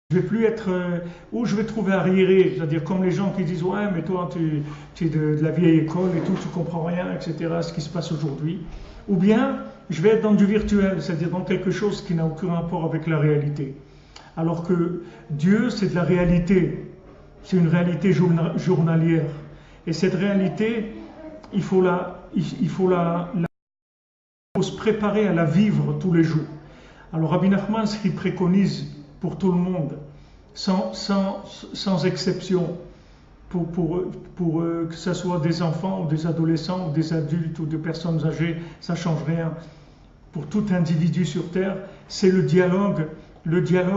Je vais plus être où je vais trouver arriéré, c'est-à-dire comme les gens qui disent ouais mais toi tu es de la vieille école et tout, tu comprends rien, etc. Ce qui se passe aujourd'hui. Ou bien je vais être dans du virtuel, c'est-à-dire dans quelque chose qui n'a aucun rapport avec la réalité. Alors que Dieu c'est de la réalité, c'est une réalité journalière. Et cette réalité, il faut se préparer à la vivre tous les jours. Alors Rabbi Nachman, ce qu'il préconise pour tout le monde, sans exception, que ce soit des enfants ou des adolescents ou des adultes ou des personnes âgées, ça ne change rien. Pour tout individu sur terre, c'est le dialogue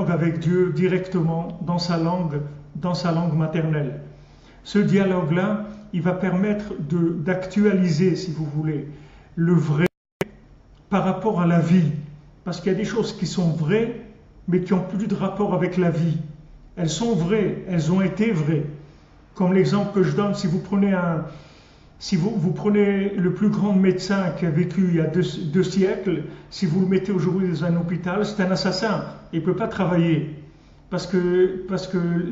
avec Dieu directement dans sa langue maternelle. Ce dialogue-là, il va permettre d'actualiser, si vous voulez, le vrai par rapport à la vie. Parce qu'il y a des choses qui sont vraies, mais qui n'ont plus de rapport avec la vie. Elles sont vraies, elles ont été vraies. Comme l'exemple que je donne, si vous prenez le plus grand médecin qui a vécu il y a deux siècles, si vous le mettez aujourd'hui dans un hôpital, c'est un assassin. Il ne peut pas travailler. Parce que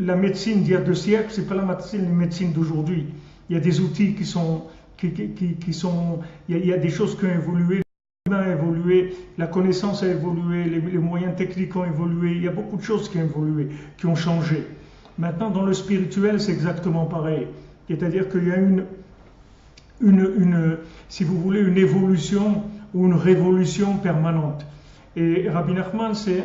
la médecine d'il y a 2 siècles, ce n'est pas la médecine d'aujourd'hui. Il y a des outils qui sont... Il y a des choses qui ont évolué. A évolué, la connaissance a évolué, les moyens techniques ont évolué, il y a beaucoup de choses qui ont évolué, qui ont changé. Maintenant, dans le spirituel, c'est exactement pareil. C'est-à-dire qu'il y a si vous voulez, une évolution ou une révolution permanente. Et Rabbi Nachman, c'est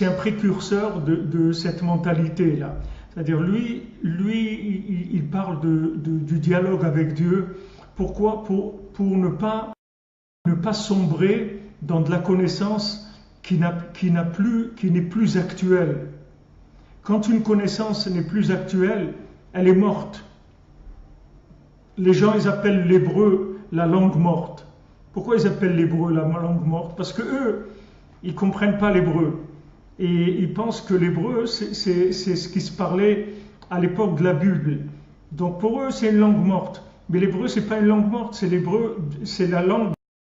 un précurseur de cette mentalité-là. C'est-à-dire, lui, il parle du dialogue avec Dieu. Pourquoi ? Pour ne pas sombrer dans de la connaissance qui n'est plus actuelle. Quand une connaissance n'est plus actuelle, elle est morte. Les gens, ils appellent l'hébreu la langue morte. Pourquoi ils appellent l'hébreu la langue morte ? Parce que eux, ils comprennent pas l'hébreu. Et ils pensent que l'hébreu, c'est ce qui se parlait à l'époque de la Bible. Donc pour eux, c'est une langue morte. Mais l'hébreu, c'est pas une langue morte, c'est la langue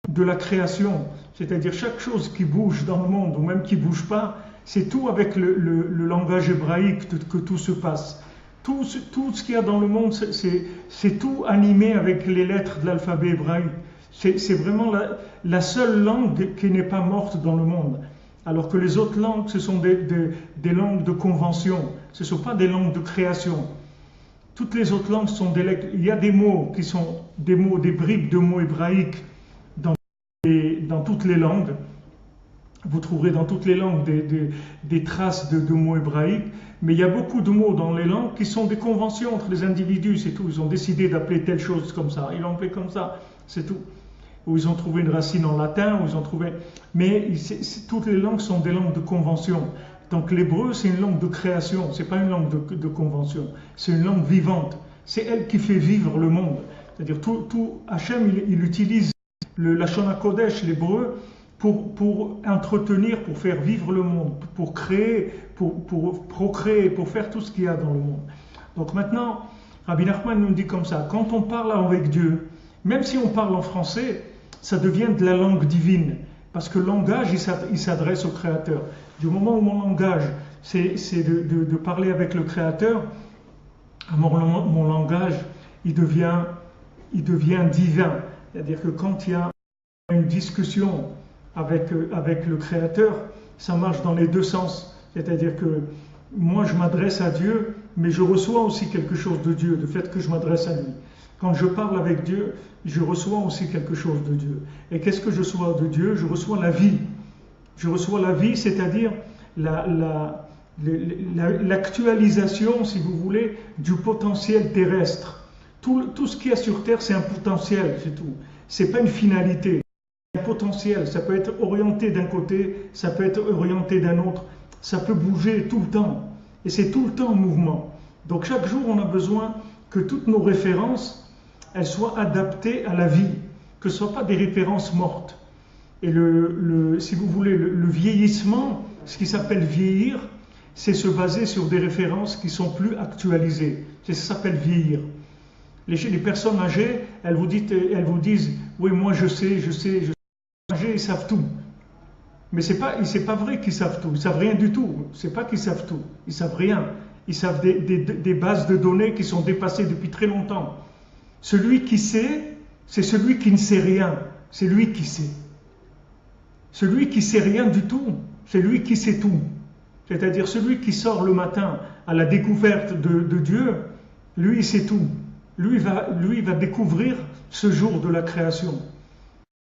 de la création, c'est-à-dire chaque chose qui bouge dans le monde ou même qui ne bouge pas, c'est tout avec le langage hébraïque que tout se passe. Tout ce qu'il y a dans le monde, c'est tout animé avec les lettres de l'alphabet hébraïque. C'est vraiment la seule langue qui n'est pas morte dans le monde. Alors que les autres langues, ce sont des langues de convention, ce ne sont pas des langues de création. Toutes les autres langues sont il y a des mots qui sont des bribes de mots hébraïques dans toutes les langues. Vous trouverez dans toutes les langues des traces de mots hébraïques, mais il y a beaucoup de mots dans les langues qui sont des conventions entre les individus, c'est tout. Ils ont décidé d'appeler telle chose comme ça, ils l'ont appelé comme ça, c'est tout. Ou ils ont trouvé une racine en latin, mais toutes les langues sont des langues de convention. Donc l'hébreu, c'est une langue de création, c'est pas une langue de convention, c'est une langue vivante. C'est elle qui fait vivre le monde. C'est-à-dire Hachem, il utilise le Lashon HaKodesh, l'hébreu, pour entretenir, pour faire vivre le monde, pour créer, pour procréer, pour faire tout ce qu'il y a dans le monde. Donc maintenant, Rabbi Nachman nous dit comme ça, quand on parle avec Dieu, même si on parle en français, ça devient de la langue divine, parce que le langage, il s'adresse au Créateur. Du moment où mon langage, c'est de parler avec le Créateur, mon langage, il devient divin. C'est-à-dire que quand il y a une discussion avec le Créateur, ça marche dans les deux sens. C'est-à-dire que moi, je m'adresse à Dieu, mais je reçois aussi quelque chose de Dieu, du fait que je m'adresse à lui. Quand je parle avec Dieu, je reçois aussi quelque chose de Dieu. Et qu'est-ce que je reçois de Dieu ? Je reçois la vie. Je reçois la vie, c'est-à-dire l'actualisation, si vous voulez, du potentiel terrestre. Tout ce qu'il y a sur Terre, c'est un potentiel, c'est tout. C'est pas une finalité. C'est un potentiel. Ça peut être orienté d'un côté, ça peut être orienté d'un autre. Ça peut bouger tout le temps. Et c'est tout le temps en mouvement. Donc chaque jour, on a besoin que toutes nos références, elles soient adaptées à la vie. Que ce ne soient pas des références mortes. Et si vous voulez, le vieillissement, ce qui s'appelle vieillir, c'est se baser sur des références qui sont plus actualisées. Ça s'appelle vieillir. Les personnes âgées, elles vous disent, oui, moi je sais. Les âgés, ils savent tout. Mais c'est pas vrai qu'ils savent tout. Ils savent rien du tout. C'est pas qu'ils savent tout. Ils savent rien. Ils savent des bases de données qui sont dépassées depuis très longtemps. Celui qui sait, c'est celui qui ne sait rien. C'est lui qui sait. Celui qui sait rien du tout, c'est lui qui sait tout. C'est-à-dire celui qui sort le matin à la découverte de Dieu, lui il sait tout. Lui va découvrir ce jour de la création.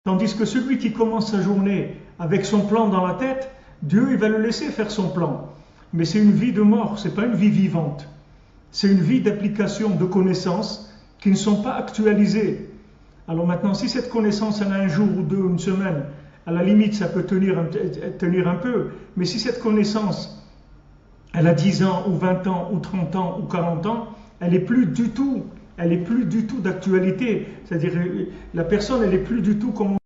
Tandis que celui qui commence sa journée avec son plan dans la tête, Dieu il va le laisser faire son plan. Mais c'est une vie de mort, c'est pas une vie vivante. C'est une vie d'application de connaissances qui ne sont pas actualisées. Alors maintenant, si cette connaissance elle a un jour ou deux, une semaine, à la limite ça peut tenir un peu, mais si cette connaissance elle a 10 ans ou 20 ans ou 30 ans ou 40 ans, elle n'est plus du tout d'actualité. C'est-à-dire la personne elle n'est plus du tout comme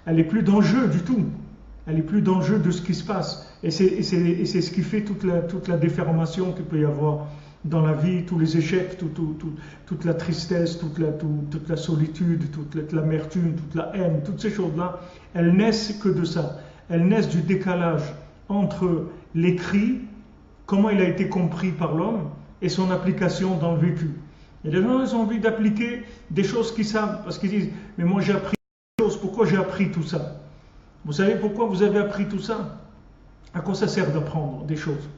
elle n'est plus dans le jeu du tout. Elle n'est plus dans le jeu de ce qui se passe. Et c'est ce qui fait toute la déformation qu'il peut y avoir dans la vie, tous les échecs, toute la tristesse, toute la solitude, toute l'amertume, toute la haine, toutes ces choses-là, elles naissent que de ça. Elles naissent du décalage entre l'écrit, comment il a été compris par l'homme, et son application dans le vécu. Et les gens, ils ont envie d'appliquer des choses qu'ils savent, parce qu'ils disent, mais moi j'ai appris des choses, pourquoi j'ai appris tout ça? Vous savez pourquoi vous avez appris tout ça? À quoi ça sert d'apprendre des choses?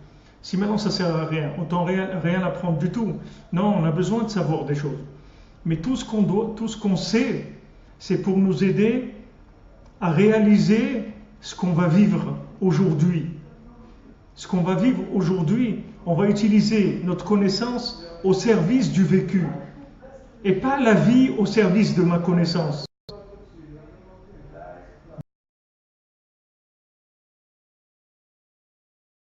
Si maintenant ça sert à rien, autant rien apprendre du tout. Non, on a besoin de savoir des choses. Mais tout ce qu'on sait, c'est pour nous aider à réaliser ce qu'on va vivre aujourd'hui. Ce qu'on va vivre aujourd'hui, on va utiliser notre connaissance au service du vécu. Et pas la vie au service de ma connaissance.